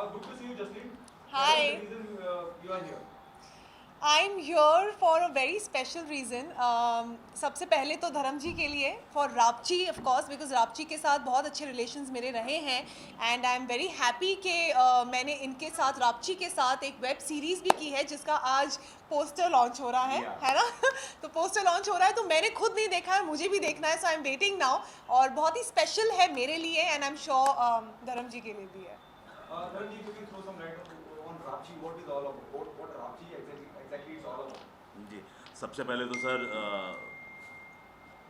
Good to see you, Jasleen. What is the Hi, reason you are here? I'm here for a very special reason. सबसे पहले तो धर्म जी के लिए for रापची of course because रापची के साथ बहुत अच्छे relations मेरे रहे हैं and I'm very happy कि मैंने इनके साथ रापची के साथ एक वेब सीरीज़ भी की है जिसका आज पोस्टर लॉन्च हो रहा है ना तो पोस्टर लॉन्च हो रहा है तो मैंने खुद नहीं देखा है मुझे भी देखना है so I'm waiting now और बहुत ही special है मेरे लिए and I'm sure धर्म जी के लिए भी है. Dharanji, if you can throw some light on Rapchi, what is all about? What Rapchi exactly is all about? जी, सबसे पहले तो सर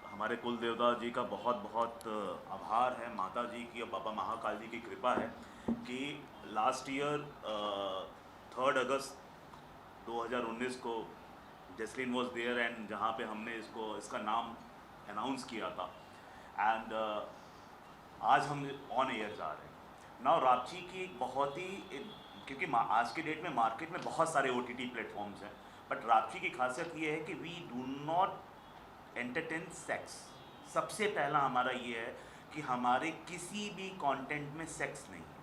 हमारे कुल देवता जी का बहुत बहुत आभार है, माता जी की और बाबा महाकाल जी की कृपा है कि लास्ट ईयर 3 अगस्त 2019 को जैस्लीन वॉज देयर एंड जहाँ पे हमने इसका नाम अनाउंस किया था एंड आज हम ऑन एयर जा रहे हैं ना. रापची की बहुत ही क्योंकि आज के डेट में मार्केट में बहुत सारे OTT प्लेटफॉर्म्स हैं बट रापची की खासियत ये है कि we do not entertain sex. सबसे पहला हमारा ये है कि हमारे किसी भी कंटेंट में सेक्स नहीं है.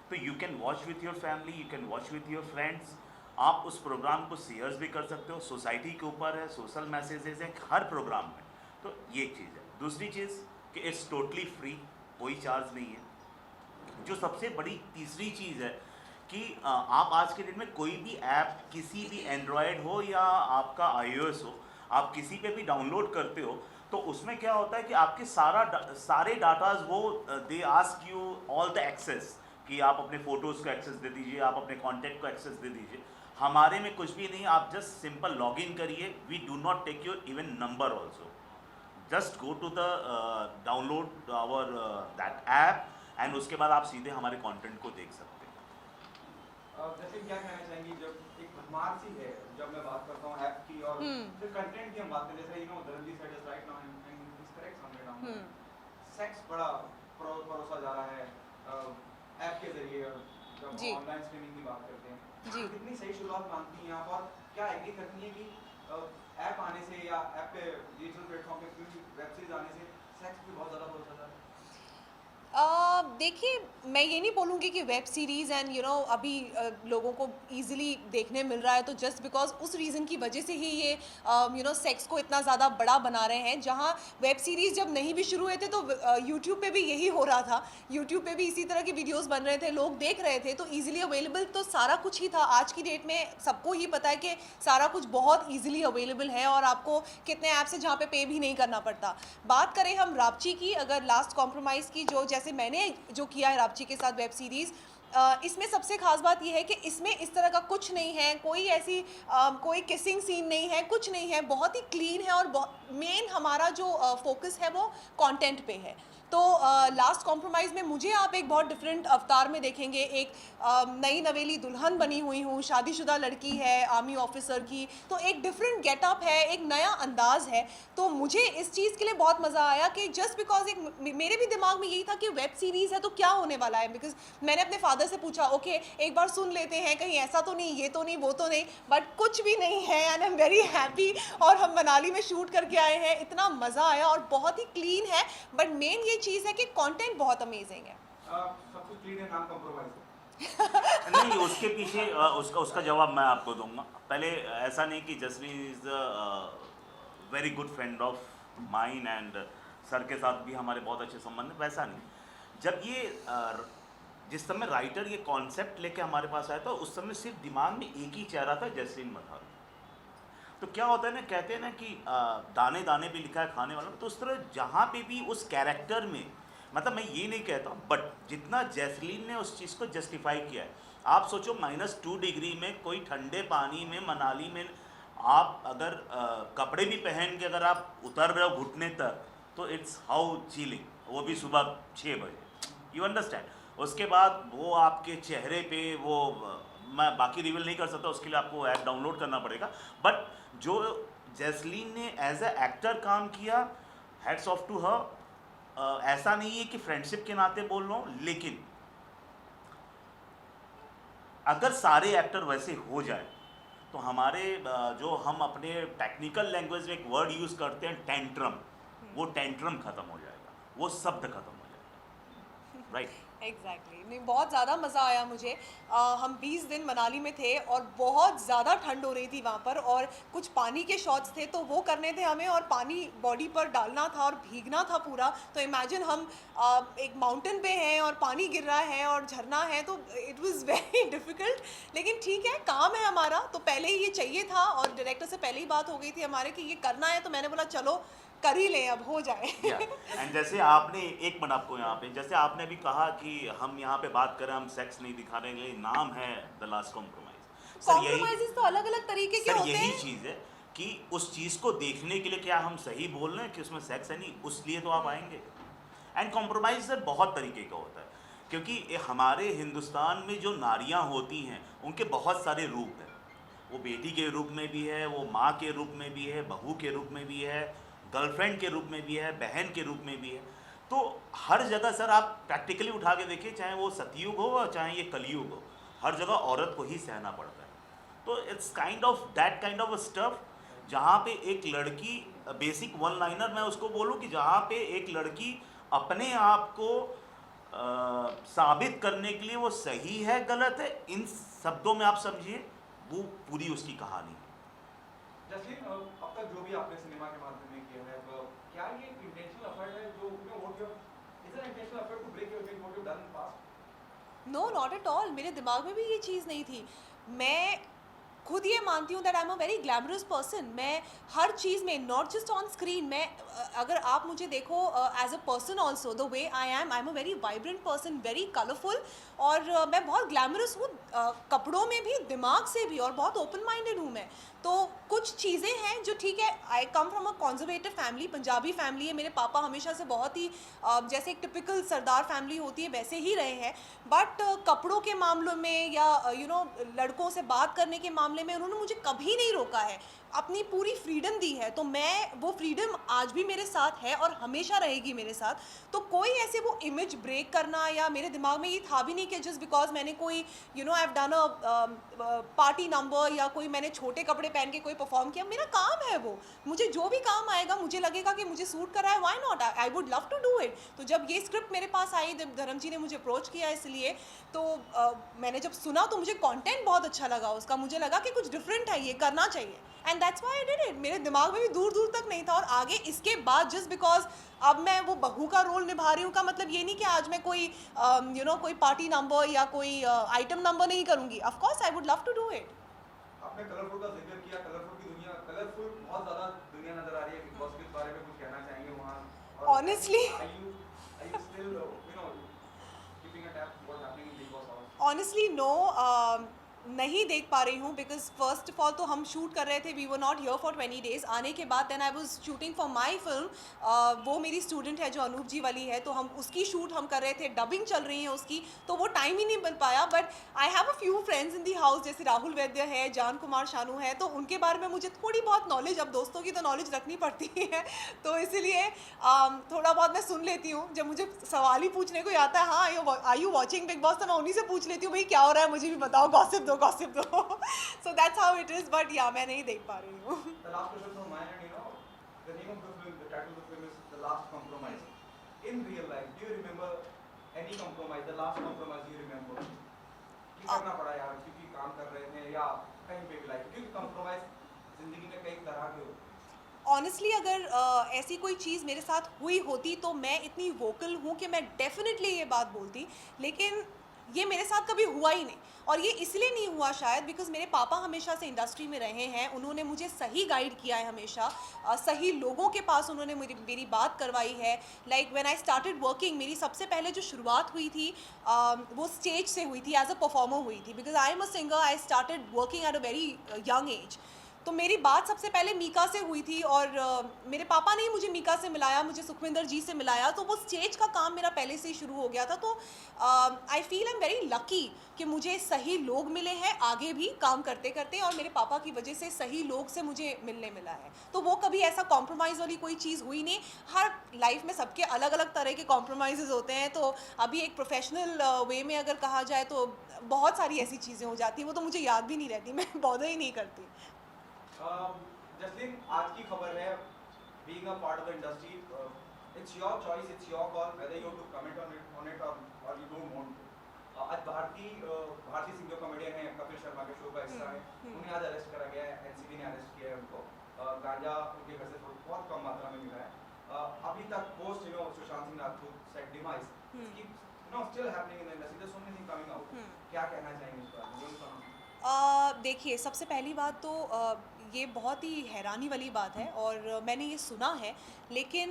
तो you can watch with your family, you can watch with your friends. आप उस प्रोग्राम को शेयर्स भी कर सकते हो. सोसाइटी के ऊपर है, सोशल मैसेजेस हैं हर प्रोग्राम में. तो ये एक चीज़ है. दूसरी चीज़ कि इट्स टोटली फ्री, कोई चार्ज नहीं है. जो सबसे बड़ी तीसरी चीज़ है कि आप आज के दिन में कोई भी ऐप किसी भी एंड्रॉयड हो या आपका iOS हो, आप किसी पे भी डाउनलोड करते हो तो उसमें क्या होता है कि आपके सारे डाटाज वो they ask you all the access कि आप अपने फ़ोटोज़ को एक्सेस दे दीजिए, आप अपने कॉन्टैक्ट को एक्सेस दे दीजिए. हमारे में कुछ भी नहीं. आप जस्ट सिंपल लॉग इन करिए. We do not take your even number also. Just go to the download our that app and उसके बाद आप सीधे हमारे कंटेंट को देख सकते हैं. जैसे क्या कहना चाहेंगी जब एक भरमार सी है जब मैं बात करता हूँ ऐप की और फिर कंटेंट की हम बात करें जैसे धर्मजी said is right now and is correct somewhere now sex बड़ा परोसा जा रहा है ऐप के जरिए जब ऑनलाइन स्ट्रीमिंग की बात करते हैं जी. कितनी सही शुरुआत मानती हैं आप और क्या एग्री करती हैं कि ऐप आने से या ऐप पे डिजिटल प्लेटफॉर्म पे वेब सीरीज आने से सेक्स भी बहुत ज़्यादा परोसा जा रहा है? देखिए मैं ये नहीं बोलूँगी कि वेब सीरीज़ एंड अभी लोगों को इजीली देखने मिल रहा है तो जस्ट बिकॉज उस रीज़न की वजह से ही ये सेक्स को इतना ज़्यादा बड़ा बना रहे हैं. जहाँ वेब सीरीज़ जब नहीं भी शुरू हुए थे तो यूट्यूब पे भी यही हो रहा था. यूट्यूब पे भी इसी तरह की वीडियोस बन रहे थे, लोग देख रहे थे तो इजीली अवेलेबल तो सारा कुछ ही था. आज की डेट में सबको ही पता है कि सारा कुछ बहुत ईजिली अवेलेबल है और आपको कितने ऐप से जहाँ पे भी नहीं करना पड़ता. बात करें हम रापची की, अगर लास्ट कॉम्प्रोमाइज़ की जैसे मैंने जो किया है रापची के साथ वेब सीरीज़, इसमें सबसे खास बात यह है कि इसमें इस तरह का कुछ नहीं है, कोई ऐसी कोई किसिंग सीन नहीं है, कुछ नहीं है. बहुत ही क्लीन है और मेन हमारा जो फोकस है वो कंटेंट पे है. तो लास्ट कॉम्प्रोमाइज़ में मुझे आप एक बहुत डिफरेंट अवतार में देखेंगे. एक नई नवेली दुल्हन बनी हुई हूँ, शादीशुदा लड़की है, आर्मी ऑफिसर की, तो एक डिफरेंट गेटअप है, एक नया अंदाज है. तो मुझे इस चीज़ के लिए बहुत मज़ा आया कि जस्ट बिकॉज एक मेरे भी दिमाग में यही था कि वेब सीरीज़ है तो क्या होने वाला है. बिकॉज मैंने अपने फादर से पूछा ओके एक बार सुन लेते हैं, कहीं ऐसा तो नहीं, ये तो नहीं, वो तो नहीं, बट कुछ भी नहीं है and I am very happy. और हम मनाली में शूट करके आए हैं, इतना मज़ा आया और बहुत ही क्लीन है. बट मेन ये चीज़ है कि कंटेंट बहुत अमेजिंग है. सब कुछ क्लीन है, नाम कंप्रोमाइज नहीं, उसके पीछे उसका जवाब मैं आपको दूंगा. पहले ऐसा नहीं कि Jasleen is very good friend of mine and sir के साथ भी हमारे बहुत अच्छे संबंध हैं, वैसा नहीं. जब ये जिस समय राइटर ये कॉन्सेप्ट लेके हमारे पास आया था उस समय सिर्फ दिमाग में एक ही चेहरा था, जसलीन मधारू. तो क्या होता है ना, कहते हैं ना कि दाने दाने पे लिखा है खाने वाला. तो उस तरह जहाँ पे भी उस कैरेक्टर में, मतलब मैं ये नहीं कहता हूँ बट जितना जैस्लीन ने उस चीज़ को जस्टिफाई किया है. आप सोचो -2 डिग्री में कोई ठंडे पानी में मनाली में आप अगर कपड़े भी पहन के अगर आप उतर रहे हो घुटने तक तो इट्स हाउ चिलिंग, वो भी सुबह 6 बजे. You understand. उसके बाद वो आपके चेहरे पे वो मैं बाकी रिवील नहीं कर सकता, उसके लिए आपको ऐप डाउनलोड करना पड़ेगा. बट जो जैस्लीन ने एज ए एक्टर काम किया, हैट्स ऑफ टू हर. ऐसा नहीं है कि फ्रेंडशिप के नाते बोल रहा हूँ, लेकिन अगर सारे एक्टर वैसे हो जाए तो हमारे जो हम अपने टेक्निकल लैंग्वेज में एक वर्ड यूज़ करते हैं टेंट्रम, वो टेंट्रम ख़त्म हो जाएगा, वो शब्द ख़त्म हो जाएगा. राइट. एग्जैक्टली नहीं, बहुत ज़्यादा मज़ा आया मुझे। हम 20 दिन मनाली में थे और बहुत ज़्यादा ठंड हो रही थी वहाँ पर, और कुछ पानी के शॉट्स थे तो वो करने थे हमें, और पानी बॉडी पर डालना था और भीगना था पूरा। तो इमेजिन हम एक माउंटेन पे हैं और पानी गिर रहा है और झरना है, तो इट वाज वेरी डिफ़िकल्ट। लेकिन ठीक है, काम है हमारा, तो पहले ही ये चाहिए था और डायरेक्टर से पहले ही बात हो गई थी हमारे कि ये करना है, तो मैंने बोला चलो कर ही लें, अब हो जाए। एंड जैसे आपने एक मिनट आपको यहाँ पे, जैसे आपने अभी कहा कि हम यहाँ पे बात करें, हम सेक्स नहीं दिखा रहे हैं, नाम है द लास्ट कॉम्प्रोमाइज। कॉम्प्रोमाइज़ेज़ तो अलग-अलग तरीके के सर होते यही हैं। चीज़ है कि उस चीज़ को देखने के लिए क्या हम सही बोल रहे हैं कि उसमें सेक्स है नहीं, उसलिए तो आप आएंगे। एंड कॉम्प्रोमाइज़ सर बहुत तरीके का होता है, क्योंकि हमारे हिंदुस्तान में जो नारियाँ होती हैं उनके बहुत सारे रूप हैं। वो बेटी के रूप में भी है, वो माँ के रूप में भी है, बहू के रूप में भी है, गर्लफ्रेंड के रूप में भी है, बहन के रूप में भी है। तो हर जगह सर आप प्रैक्टिकली उठा के देखिए, चाहे वो सतयुग हो और चाहे ये कलयुग हो, हर जगह औरत को ही सहना पड़ता है। तो it's kind of that kind of stuff, जहाँ पे एक लड़की, बेसिक वन लाइनर मैं उसको बोलूँ कि जहाँ पे एक लड़की अपने आप को साबित करने के लिए वो सही है गलत है, इन शब्दों में आप समझिए, वो पूरी उसकी कहानी है। जसलीन, अब तक जो भी आपने सिनेमा के माध्यम में किया है, क्या ये इंटेंशनल एफर्ट है जो what you is an intentional effort to break your what you done in past? No, not at all, मेरे दिमाग में भी ये चीज़ नहीं थी। मैं खुद ये मानती हूँ that I am a very glamorous person. मैं हर चीज़ में, नॉट जस्ट ऑन स्क्रीन, मैं अगर आप मुझे देखो as a person also, the way I am a very vibrant person, very colourful, और मैं बहुत ग्लैमरस हूँ, कपड़ों में भी, दिमाग से भी, और बहुत ओपन माइंडेड हूँ मैं। तो कुछ चीज़ें हैं जो, ठीक है, I come from a conservative family, Punjabi family है, मेरे पापा हमेशा से बहुत ही जैसे एक टिपिकल सरदार फैमिली होती है वैसे ही रहे हैं। बट कपड़ों के मामलों में या लड़कों से बात करने के मामले में उन्होंने मुझे कभी नहीं रोका है, अपनी पूरी फ्रीडम दी है। तो मैं, वो फ्रीडम आज भी मेरे साथ है और हमेशा रहेगी मेरे साथ। तो कोई ऐसे वो इमेज ब्रेक करना, या मेरे दिमाग में ये था भी नहीं कि जस्ट बिकॉज मैंने कोई I have done a party number, या कोई मैंने छोटे कपड़े पहन के कोई परफॉर्म किया, मेरा काम है वो। मुझे जो भी काम आएगा, मुझे लगेगा कि मुझे सूट कर रहा है, why not, I would love to do it. तो जब ये स्क्रिप्ट मेरे पास आई, जब धर्म जी ने मुझे अप्रोच किया इसलिए, तो मैंने जब सुना तो मुझे कंटेंट बहुत अच्छा लगा उसका, मुझे लगा कि कुछ डिफरेंट है, ये करना चाहिए, and that's why I did it. मेरे दिमाग में भी दूर दूर तक नहीं था। और आगे इसके बाद जस्ट बिकॉज अब मैं वो बहू का रोल निभा रही हूँ का मतलब ये नहीं कि आज मैं कोई कोई पार्टी नंबर या कोई आइटम नंबर नहीं करूँगी। Of course I would love to do it. आपने कलरफुल का जिक्र किया, कलरफुल की दुनिया, कलरफुल बहुत ज्यादा दुनिया नजर आ रही है, बिग बॉस के बारे में कुछ कहना चाहेंगे वहाँ? Honestly, are you still keeping a tab what's happening in Big Boss house? Honestly no, नहीं देख पा रही हूँ, बिकॉज फर्स्ट ऑफ ऑल तो हम शूट कर रहे थे, we were not here for 20 days। आने के बाद then I was shooting for my film. वो मेरी स्टूडेंट है जो अनूप जी वाली है, तो हम उसकी शूट हम कर रहे थे, डबिंग चल रही है उसकी, तो वो टाइम ही नहीं मिल पाया। But I have a few friends in the house, जैसे राहुल वैद्य है, जान कुमार शानू है, तो उनके बारे में मुझे थोड़ी बहुत नॉलेज, अब दोस्तों की तो नॉलेज रखनी पड़ती है, तो इसीलिए थोड़ा बहुत मैं सुन लेती हूँ। जब मुझे सवाल ही पूछने को आता है, हाँ are you watching Bigg Boss, तो मैं उन्हीं से पूछ लेती हूँ, भाई क्या हो रहा है, मुझे भी बताओ, गॉसिप दो। So that's how it is, but yeah, मैं नहीं देख पा रही हूँ। The last question from my end, the name of the film, the title of the film is The Last Compromise. In real life, do you remember any compromise, the last compromise you remember? कि करना पड़ा यार, क्योंकि काम कर रहे थे या कहीं पे भी लाइक, क्योंकि compromise जिंदगी में कई तरह के होते हैं। ऑनेस्टली अगर ऐसी कोई चीज़ मेरे साथ हुई होती तो मैं इतनी वोकल हूँ कि मैं डेफिनेटली ये बात बोलती, लेकिन ये मेरे साथ कभी हुआ ही नहीं। और ये इसलिए नहीं हुआ शायद बिकॉज मेरे पापा हमेशा से इंडस्ट्री में रहे हैं, उन्होंने मुझे सही गाइड किया है हमेशा, सही लोगों के पास उन्होंने मेरी बात करवाई है। Like when I started working, मेरी सबसे पहले जो शुरुआत हुई थी वो स्टेज से हुई थी, एज अ परफॉर्मर हुई थी, because I am a singer, I started working at a very young age. तो मेरी बात सबसे पहले मीका से हुई थी, और मेरे पापा ने ही मुझे मीका से मिलाया, मुझे सुखविंदर जी से मिलाया, तो वो स्टेज का काम मेरा पहले से ही शुरू हो गया था। तो I feel I am very lucky कि मुझे सही लोग मिले हैं आगे भी काम करते करते, और मेरे पापा की वजह से सही लोग से मुझे मिलने मिला है। तो वो कभी ऐसा कॉम्प्रोमाइज़ वाली कोई चीज़ हुई नहीं। हर लाइफ में सबके अलग अलग तरह के कॉम्प्रोमाइज़ होते हैं, तो अभी एक प्रोफेशनल वे में अगर कहा जाए तो बहुत सारी ऐसी चीज़ें हो जाती हैं, वो तो मुझे याद भी नहीं रहती, मैं बॉदर ही नहीं करती। जसलीन, आज की खबर है, being a part of the industry, It's your choice, it's your call whether you want to comment on it or you don't want to. आज भारती सिंह जो कॉमेडियन है कपिल शर्मा के शो का हिस्सा है, उन्हें आज अरेस्ट करा गया है, एनसीबी ने अरेस्ट किया है उनको। गांजा उनके घर से बहुत कम मात्रा में मिला है। अभी तक post Sushant Singh Rajput set demise still happening in the industry, there's so many things coming out. क्या कहना चाहेंगे इस पर? देखिए, सबसे पहली बात तो ये बहुत ही हैरानी वाली बात है और मैंने ये सुना है, लेकिन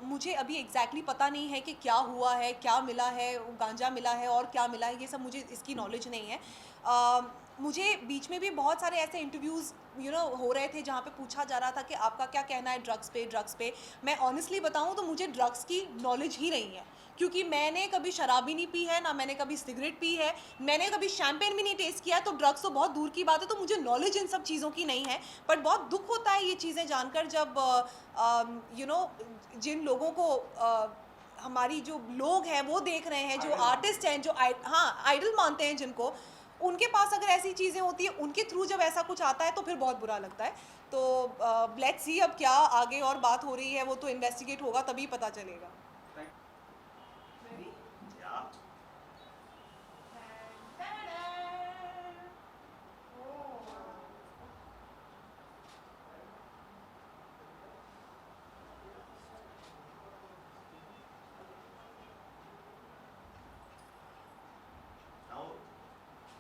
मुझे अभी एग्जैक्टली पता नहीं है कि क्या हुआ है, क्या मिला है, गांजा मिला है और क्या मिला है, ये सब मुझे इसकी नॉलेज नहीं है। मुझे बीच में भी बहुत सारे ऐसे इंटरव्यूज़ हो रहे थे जहाँ पे पूछा जा रहा था कि आपका क्या कहना है ड्रग्स पे। मैं ऑनेस्टली बताऊँ तो मुझे ड्रग्स की नॉलेज ही नहीं है, क्योंकि मैंने कभी शराब भी नहीं पी है, ना मैंने कभी सिगरेट पी है, मैंने कभी शैम्पेन भी नहीं टेस्ट किया है, तो ड्रग्स तो बहुत दूर की बात है। तो मुझे नॉलेज इन सब चीज़ों की नहीं है। बट बहुत दुख होता है ये चीज़ें जानकर जब जिन लोगों को हमारी जो लोग हैं वो देख रहे हैं, जो आर्टिस्ट हैं, जो आइडल मानते हैं जिनको, उनके पास अगर ऐसी चीज़ें होती हैं, उनके थ्रू जब ऐसा कुछ आता है तो फिर बहुत बुरा लगता है। तो लेट्स सी अब क्या आगे और बात हो रही है, वो तो इन्वेस्टिगेट होगा तभी पता चलेगा।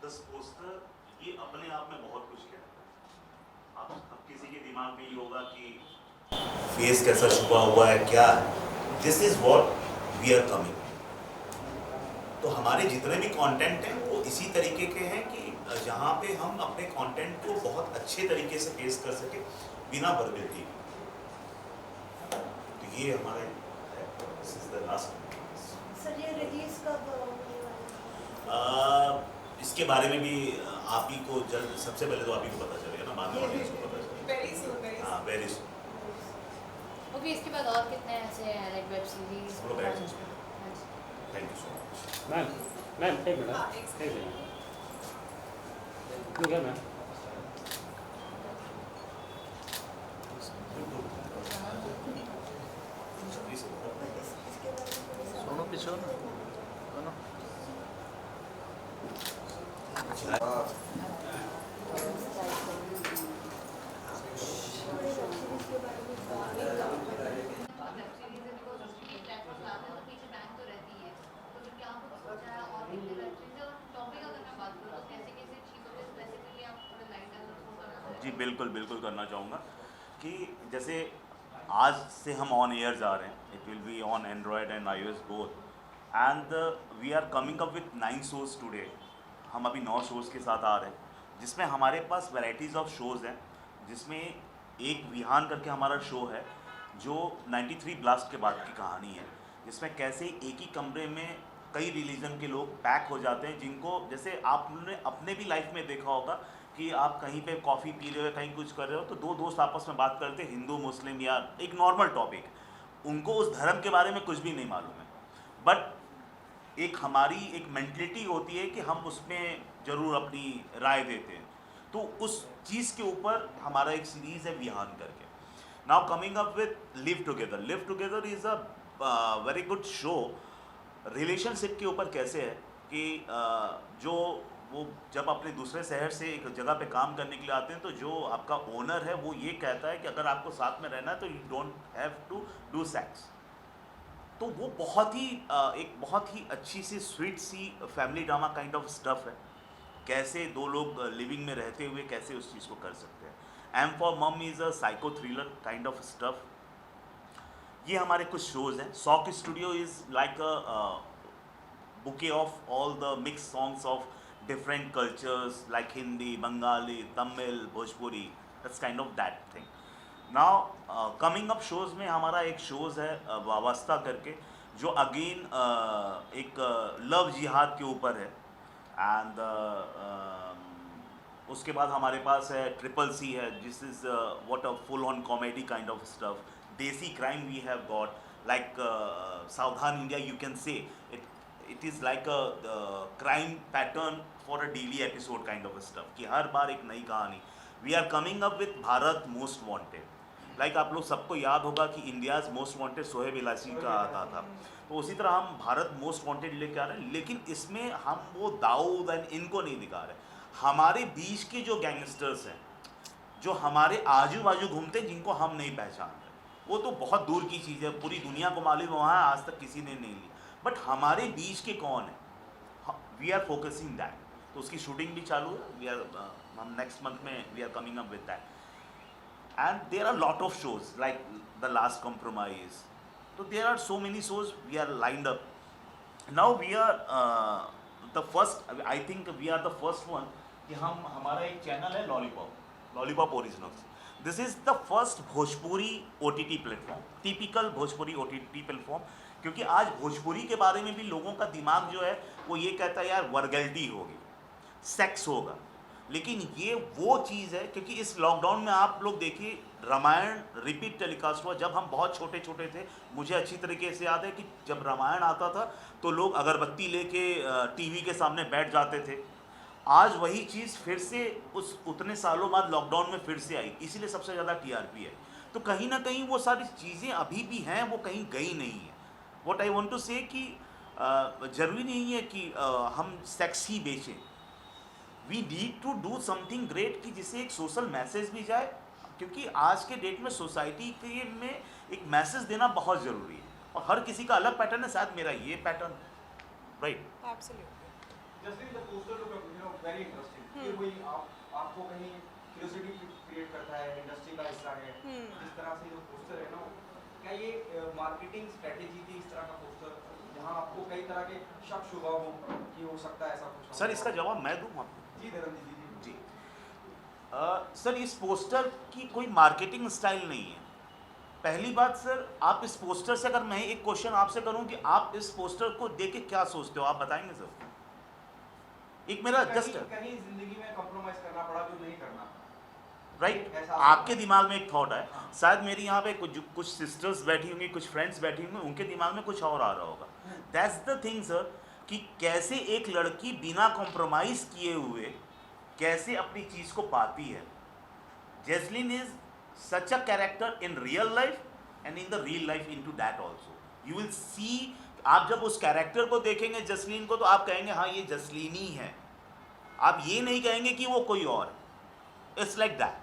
दस पोस्टर ये अपने आप में बहुत कुछ कहता है। अब किसी के दिमाग में ये होगा कि फेस कैसा छुपा हुआ है, क्या है। This is what we are coming. तो हमारे जितने भी कंटेंट हैं वो इसी तरीके के हैं कि जहाँ पे हम अपने कंटेंट को बहुत अच्छे तरीके से पेश कर सके बिना बर्बादी। तो ये हमारा है। This is the last. Sir ये रिलीज कब होने वाला है? इसके बारे में भी आप ही को जल्द, सबसे पहले तो आप ही को पता चलेगा ना, बाद में ऑडियंस को पता चलेगा। Very soon. हाँ, वेरी सुन। ओके, इसके बाद और कितने ऐसे हैं लाइक वेब सीरीज? हम लोग बैठ सकते हैं। Thank you so much. Ma'am एक मिनट, एक मिनट क्यों क्या मैम? सोनो पीछे ना जी बिल्कुल करना चाहूँगा कि जैसे आज से हम ऑन एयर जा रहे हैं, it will be on Android and iOS both, and we are coming up with 9 shows today. हम अभी 9 शोज़ के साथ आ रहे हैं, जिसमें हमारे पास वैराइटीज़ ऑफ शोज़ हैं, जिसमें एक विहान करके हमारा शो है जो 93 ब्लास्ट के बाद की कहानी है, जिसमें कैसे एक ही कमरे में कई रिलीजन के लोग पैक हो जाते हैं, जिनको जैसे आपने अपने भी लाइफ में देखा होगा कि आप कहीं पे कॉफ़ी पी रहे हो, कहीं कुछ कर रहे हो, तो दो दोस्त आपस में बात करते हैं, हिंदू मुस्लिम या एक नॉर्मल टॉपिक, उनको उस धर्म के बारे में कुछ भी नहीं मालूम है, बट एक हमारी एक मेंटलिटी होती है कि हम उसमें ज़रूर अपनी राय देते हैं। तो उस चीज़ के ऊपर हमारा एक सीरीज़ है विहान करके। Now coming up with live together is a very good show. Relationship के ऊपर कैसे है कि जो वो जब अपने दूसरे शहर से एक जगह पे काम करने के लिए आते हैं, तो जो आपका ओनर है वो ये कहता है कि अगर आपको साथ में रहना है तो you don't have to do sex. तो वो बहुत ही एक बहुत ही अच्छी सी स्वीट सी family drama kind of stuff है, कैसे दो लोग लिविंग में रहते हुए कैसे उस चीज़ को कर सकते हैं। M for mum is a psycho thriller kind of stuff. ये हमारे कुछ शोज़ हैं। Sock studio is like a bouquet of all the mix songs of different cultures like Hindi, Bengali, Tamil, Bhojpuri, that's kind of that thing. Now coming up shows में हमारा एक shows है वाबस्ता करके, जो अगेन एक love जिहाद के ऊपर है, एंड उसके बाद हमारे पास है ट्रिपल सी है, जिस is what a full on comedy kind of stuff. Desi crime we have got like Savdhaan India, you can say it is like a crime pattern for a daily episode kind of a stuff कि हर बार एक नई कहानी। We are coming up with Bharat most wanted, like आप लोग सबको याद होगा कि इंडियाज़ मोस्ट वांटेड सोहेब इलायची का आता था, तो उसी तरह हम भारत मोस्ट वांटेड लेके आ रहे हैं, लेकिन इसमें हम वो दाऊद एंड इनको नहीं दिखा रहे। हमारे बीच के जो गैंगस्टर्स हैं, जो हमारे आजू बाजू घूमते हैं, जिनको हम नहीं पहचान रहे, वो तो बहुत दूर की चीज़ है, पूरी दुनिया को मालूम है, वहाँ आज तक किसी ने नहीं ली। बट हमारे बीच के कौन है, वी आर फोकसिंग दैट। तो उसकी शूटिंग भी चालू है, वी आर हम नेक्स्ट मंथ में we are coming up with that, and there are lot of shows like the last compromise. तो there are so many shows we are lined up now. We are the first, I think we are the first one कि हम, हमारा एक channel है Lollipop Originals. This is the first Bhojpuri OTT platform, typical Bhojpuri OTT platform, क्योंकि आज भोजपुरी के बारे में भी लोगों का दिमाग जो है वो ये कहता है यार वर्गैलिटी होगी, सेक्स होगा, लेकिन ये वो चीज़ है क्योंकि इस लॉकडाउन में आप लोग देखिए रामायण रिपीट टेलीकास्ट हुआ। जब हम बहुत छोटे छोटे थे, मुझे अच्छी तरीके से याद है कि जब रामायण आता था तो लोग अगरबत्ती लेके टीवी के सामने बैठ जाते थे। आज वही चीज़ फिर से उस उतने सालों बाद लॉकडाउन में फिर से आई, इसीलिए सबसे ज़्यादा TRP है। तो कहीं ना कहीं वो सारी चीज़ें अभी भी हैं, वो कहीं गई नहीं है। व्हाट आई वांट टू से कि ज़रूरी नहीं है कि हम सेक्स ही बेचें, we need to do something great कि जिससे एक सोशल मैसेज भी जाए, क्योंकि आज के डेट में सोसाइटी के में एक मैसेज देना बहुत ज़रूरी है, और हर किसी का अलग पैटर्न है, शायद मेरा ये pattern, right. Just the poster look very interesting, फिर वही आपको कहीं क्यूरियोसिटी क्रिएट करता है, इंडस्ट्री का हिस्सा है। जिस तरह से जो पोस्टर है ना, क्या ये मार्केटिंग स्ट्रेटेजी थी इस तरह का पोस्टर, जहां आपको कई तरह के शक शुबा हो कि हो सकता है ऐसा कुछ? सर इसका जवाब मैं दूँ आपको? जी धर्मजी जी। सर इस पोस्टर की कोई मार्केटिंग स्टाइल नहीं है। पहली बात सर, आप इस पोस्टर से, अगर मैं एक क्वेश्चन आपसे करूं कि आप इस पोस्टर को देख के क्या सोचते हो, आप बताएंगे सर? एक मेरा जस्ट कहीं जिंदगी में कॉम्प्रोमाइज करना पड़ा जो नहीं करना, राइट, आपके दिमाग में एक थॉट है, शायद मेरी यहाँ पे कुछ सिस्टर्स बैठी होंगी, कुछ फ्रेंड्स बैठी होंगी, उनके दिमाग में कुछ और आ रहा होगा। दैट्स द थिंग सर, कि कैसे एक लड़की बिना कॉम्प्रोमाइज़ किए हुए कैसे अपनी चीज़ को पाती है। Jasleen is such a character in real life and in the real life into that also you will see. आप जब उस कैरेक्टर को देखेंगे जैस्लीन को, तो आप कहेंगे हाँ ये जैस्लीन ही है, आप ये नहीं कहेंगे कि वो कोई और। इट्स लाइक दैट,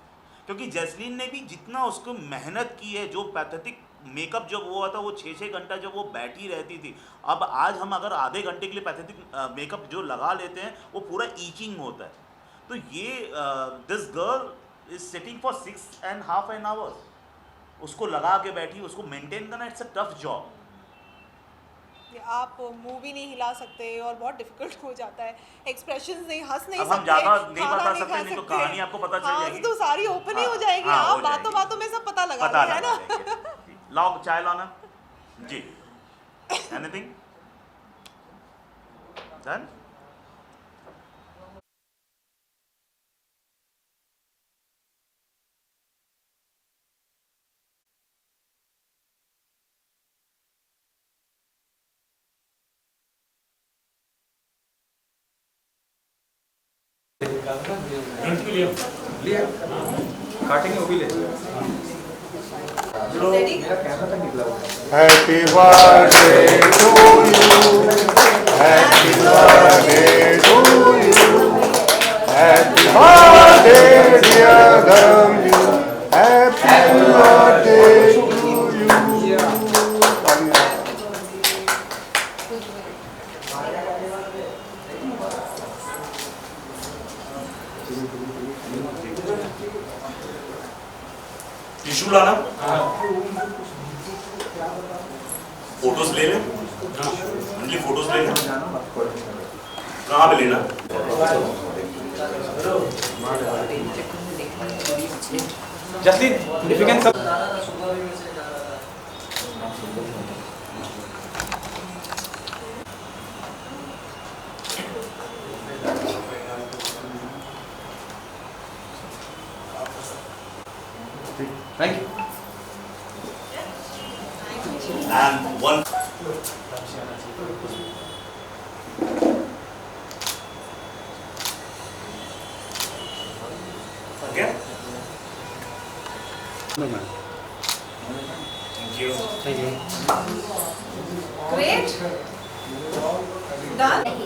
क्योंकि जैस्लीन ने भी जितना उसको मेहनत की है, जो पैथेटिक मेकअप जब हुआ था वो 6-6 घंटा जब वो बैठी रहती थी, अब आज हम अगर आधे घंटे के लिए पैथेटिक मेकअप जो लगा लेते हैं वो पूरा ईचिंग होता है। तो ये this girl is sitting for 6.5 hours, उसको लगा के बैठी, उसको मेंटेन करना इट्स अ टफ जॉब। आप मुंह भी नहीं हिला सकते और बहुत डिफिकल्ट हो जाता है, एक्सप्रेशंस नहीं, हंस नहीं अब सकते, हम ज़्यादा नहीं खाना बता नहीं सकते, खा नहीं तो सकते। कहानी आपको पता चल हाँ, जाएगी। तो सारी ओपन ही हो जाएगी। हाँ, आप हो बातों जाएगी। बातों में सब पता लगा पता लिया है लगा ना। लेंगे। लाओ चाय लाना जी। Anything done? ड्रिंक भी लियो। लिया काटेंगे वो भी ले। मेरा कैमरा तक निकला हुआ है। Happy birthday to you. Happy birthday to you. Happy birthday dear Dhamju. Happy birthday to you. Tissue लाना, फोटोज ले लें, ओनली फोटोज ले लें। कहाँ पे लेना? Justin if you can thank you. And one. Okay. No, man. you. Thank you. Great. Done.